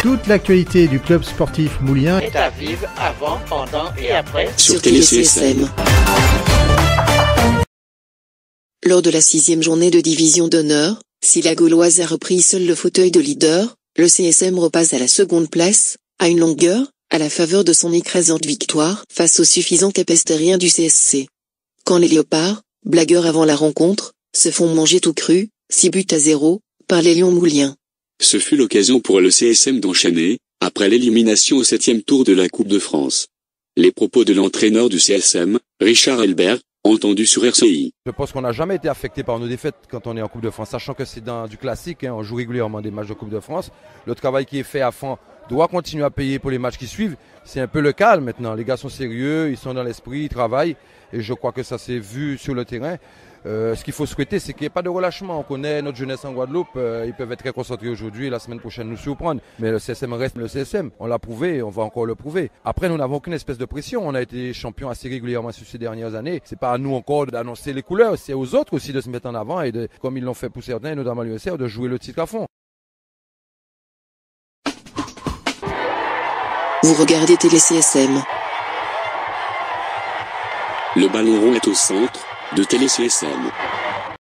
Toute l'actualité du club sportif Moulien est à vivre avant, pendant et après sur TéléCSM. Lors de la 6e journée de division d'honneur, si la Gauloise a repris seul le fauteuil de leader, le CSM repasse à la seconde place, à une longueur, à la faveur de son écrasante victoire face au suffisant capestérien du CSC. Quand les Léopards, blagueurs avant la rencontre, se font manger tout cru, 6-0, par les Lions Mouliens. Ce fut l'occasion pour le CSM d'enchaîner, après l'élimination au 7e tour de la Coupe de France. Les propos de l'entraîneur du CSM, Richard Elbert, entendus sur RCI. Je pense qu'on n'a jamais été affecté par nos défaites quand on est en Coupe de France, sachant que c'est dans du classique, on joue régulièrement des matchs de Coupe de France. Le travail qui est fait à fond doit continuer à payer pour les matchs qui suivent. C'est un peu le calme maintenant, les gars sont sérieux, ils sont dans l'esprit, ils travaillent, et je crois que ça s'est vu sur le terrain. Ce qu'il faut souhaiter, c'est qu'il n'y ait pas de relâchement. On connaît notre jeunesse en Guadeloupe, ils peuvent être très concentrés aujourd'hui et la semaine prochaine nous surprendre. Mais le CSM reste le CSM, on l'a prouvé et on va encore le prouver. Après, nous n'avons aucune espèce de pression, on a été champions assez régulièrement sur ces dernières années. C'est pas à nous encore d'annoncer les couleurs, c'est aux autres aussi de se mettre en avant et de, comme ils l'ont fait pour certains, notamment l'USR, de jouer le titre à fond. Vous regardez TéléCSM. Le ballon rond est au centre de TéléCSM.